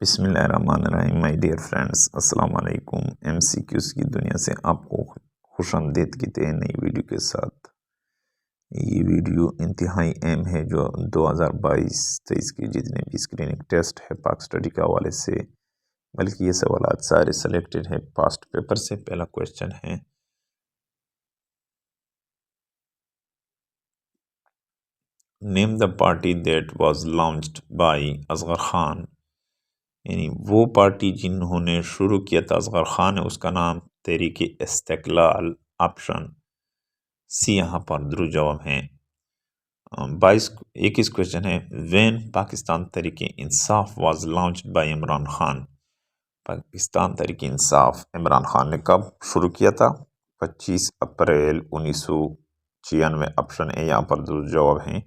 बिस्मिल्लाहिर्रहमानिर्रहीम my dear friends, अस्सलाम वालेकुम। एमसीक्यूज़ की दुनिया से आपको खुशामदीद कहते हैं नई वीडियो के साथ। ये वीडियो इंतहाई अहम है जो 2022-23 के जितने भी स्क्रीनिंग टेस्ट है पाक स्टडी के हवाले से, बल्कि ये सवाल सारे सेलेक्टेड है पास्ट पेपर से। पहला क्वेश्चन है, name the party that was launched by Asghar Khan. यानी वो पार्टी जिन्होंने शुरू किया था असगर खान ने, उसका नाम तहरीक इस्तिकलाल। ऑप्शन सी यहाँ पर दुरुस्त जवाब है। 21 क्वेश्चन है, when Pakistan Tehreek Insaf was launched by Imran Khan. Pakistan Tehreek Insaf Imran Khan ने कब शुरू किया था? 25 अप्रैल 1996। ऑप्शन ए यहाँ पर दुरुस्त जवाब है।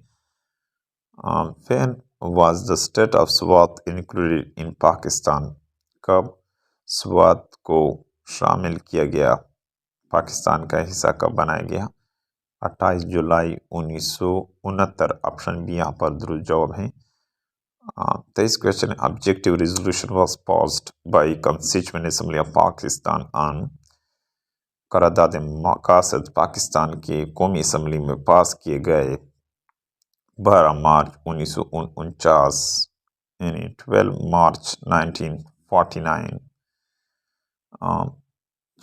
When was the state of Swat included in Pakistan? कब स्वात को शामिल किया गया, पाकिस्तान का हिस्सा कब बनाया गया? 28 जुलाई 1969। ऑप्शन बी यहाँ पर दुरुस्त जवाब है। 23 question, objective resolution was passed by constituent assembly of Pakistan on. करारदाद मकासद पाकिस्तान के कौमी असम्बली में पास किए गए 12 मार्च 1949, यानी 12 मार्च 1949।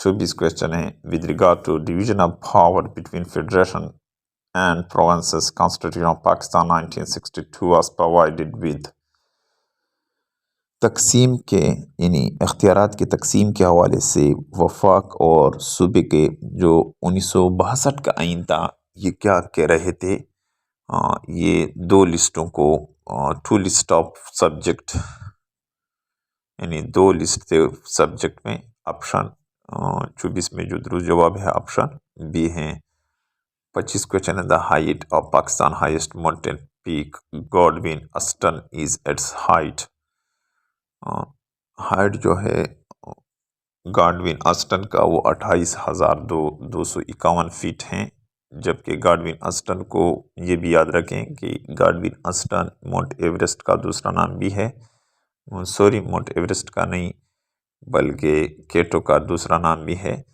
24 क्वेश्चन है, with regard to division of power between federation and provinces, constitution of Pakistan 1962 was provided with. तकसीम के यानी इख्तियारात के तकसीम के हवाले से वफाक और सूबे के जो 1962 का आइन था, ये क्या कह रहे थे? ये दो लिस्टों को, टू लिस्ट ऑफ सब्जेक्ट, यानी दो लिस्ट थे सब्जेक्ट में। ऑप्शन 24 में जो दुरुस्त जवाब है ऑप्शन बी है। 25 क्वेश्चन है, the height of Pakistan highest mountain peak Godwin Austen is its height. Height जो है गॉडविन अस्टन का वो 28,251 फीट हैं, जबकि गॉडविन अस्टन को ये भी याद रखें कि गॉडविन अस्टन माउंट एवरेस्ट का दूसरा नाम भी है। सॉरी, माउंट एवरेस्ट का नहीं बल्कि केटो का दूसरा नाम भी है।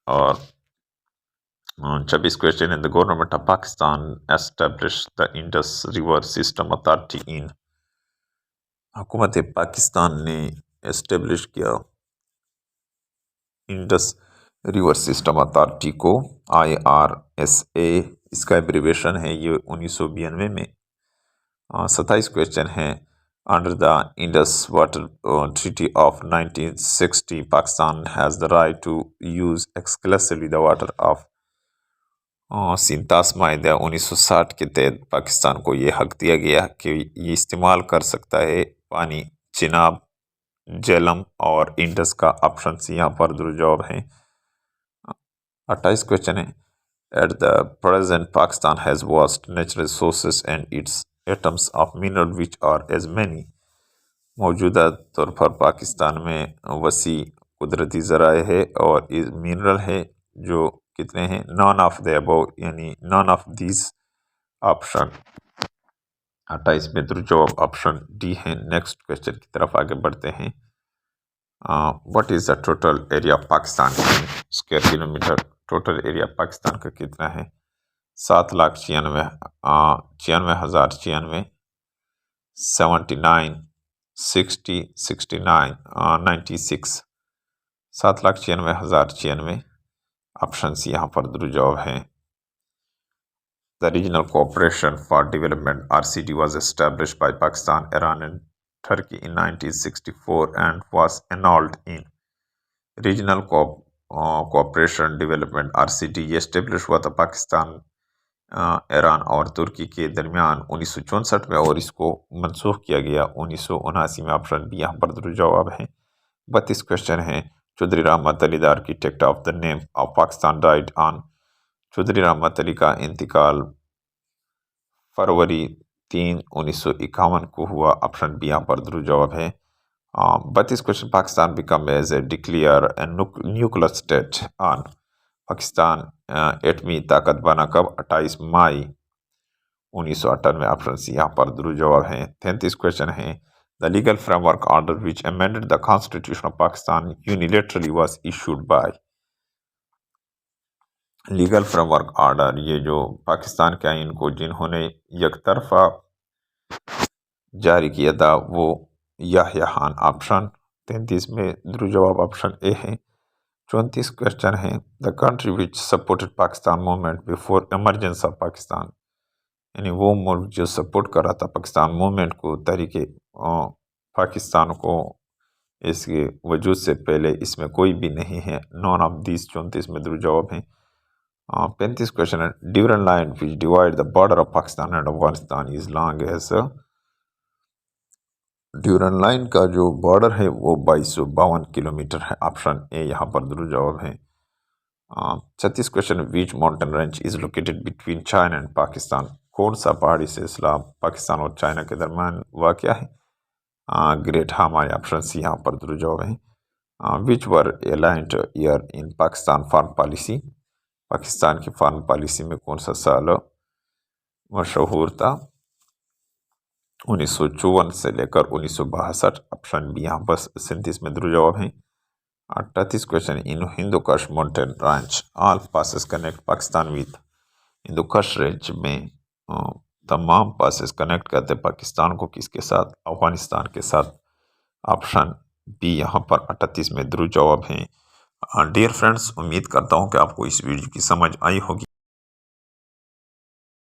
और 26 क्वेश्चन है, the government of Pakistan establish the Indus river system authority in. हुकूमत पाकिस्तान ने एस्टेब्लिश किया इंडस रिवर सिस्टम अथॉरिटी को, IRSA इसका एब्रीवेशन है, ये 1992 में। 27 क्वेश्चन है, under the Indus water treaty of 1960 Pakistan has the right to use exclusively the water of. सिंतास माहिदा 1960 के तहत पाकिस्तान को ये हक दिया गया कि ये इस्तेमाल कर सकता है पानी चिनाब, झेलम और इंडस का। ऑप्शन सी यहाँ पर दुरुस्त जवाब है। 28 क्वेश्चन है, at the present Pakistan has vast natural resources and its atoms of mineral which are as many. मौजूदा तौर पर पाकिस्तान में वसी कुदरती ज़राए है और मिनरल है जो कितने हैं? नॉन ऑफ द अबव, यानी नॉन ऑफ दिस। ऑप्शन 28 में दुरुस्त जवाब ऑप्शन डी है। नेक्स्ट क्वेश्चन की तरफ आगे बढ़ते हैं। What is the total area of Pakistan in square kilometre? Total area Pakistan का कितना है? 7,96,096, 79, 60, 69, 96। 7,96,096। ऑप्शन सी यहाँ पर दुरुस्त जवाब है। The regional cooperation for development RCD was established by Pakistan, Iran and Turkey in 1964 and was annulled in। Regional cooperation development RCD ये establish हुआ था पाकिस्तान, ईरान और तुर्की के दरमियान 1964 में, और इसको मनसूख किया गया 1979 में। ऑप्शन बी यहाँ पर दुरुस्त जवाब है। 32 क्वेश्चन है, Chaudhry Rahmat Ali the architect of the name of Pakistan died on. Chaudhry Rahmat Ali का इंतकाल फरवरी 3, 1951 को हुआ। ऑप्शन बी यहाँ पर दुरुस्त जवाब है। 32 question, Pakistan become as a declare nuclear state on. Pakistan एटमी ताकत बना कब? 28 मई 1998। ऑप्शन सी यहाँ पर दुरुस्त जवाब है। 33 क्वेश्चन है, The legal framework order which amended the Constitution of Pakistan unilaterally was issued by. Legal framework order, ये जो पाकिस्तान के आइन को जिन्होंने यकतरफा जारी किया था वो याह्या खान। ऑप्शन 33 में दुरुस्त जवाब ऑप्शन ए है। 34 क्वेश्चन है, the country which supported Pakistan movement before emergence of Pakistan, यानी वो मुल्क जो सपोर्ट कर रहा था पाकिस्तान मूवमेंट को, तरीके पाकिस्तान को इसके वजूद से पहले, इसमें कोई भी नहीं है। नॉन ऑफ दिस 34 में दुरुस्त जवाब है। 35 क्वेश्चन है, Durand line which divide the border of Pakistan and Afghanistan is long as. Durand line का जो बॉर्डर है वो 2252 किलोमीटर है। ऑप्शन ए यहाँ पर दुरुस्त जवाब है। 36 question, which mountain range is located between China and Pakistan, कौन सा पहाड़ी सिलसिला पाकिस्तान और चाइना के दरमियान वाक़या है। ग्रेट हामाई, ऑप्शन सी यहाँ पर दुरुस्त जवाब है। Which were allied year in Pakistan foreign policy, Pakistan की फॉरेन पॉलिसी में कौन सा साल मशहूर था। 1954 से लेकर 1962। ऑप्शन बी यहाँ पर 37 में दुरुस्त जवाब है। 38 क्वेश्चन, इन हिंदू कश mountain range all passes connect Pakistan with, Hindu कश रेंज में तमाम पासेस कनेक्ट करते पाकिस्तान को किसके साथ, अफगानिस्तान के साथ। ऑप्शन बी यहाँ पर 38 में दुरुस्त जवाब है। डियर फ्रेंड्स, उम्मीद करता हूँ कि आपको इस वीडियो की समझ आई होगी।